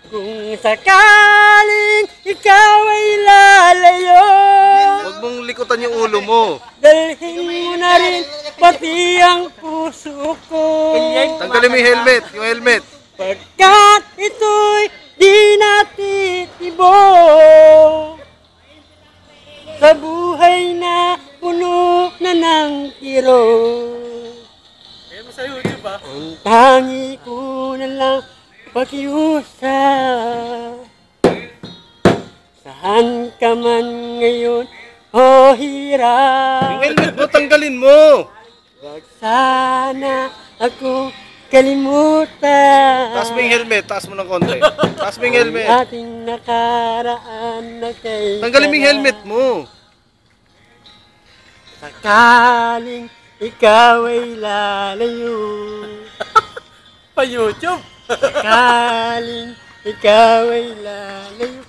Kung sakaling ikaw ay lalayo, Huwag mong likutan yung ulo mo. dalhin mo na rin pati ang puso ko. Tanggalin mo yung helmet, yung helmet. Pagkat ito'y di natitibo sa buhay na puno na ng tiro. Ang tangi ko na lang pakiusap, saan ka man ngayon o hirap, Yung helmet mo, tanggalin mo. wag sana ako kalimutan. Taas mo yung helmet, taas mo ng konti. Taas mo yung helmet. Ating nakaraan na kay Tanggalin mo yung helmet mo. sakaling ikaw ay lalayo, Pa-YouTube. sakaling ikaw ay lalayo.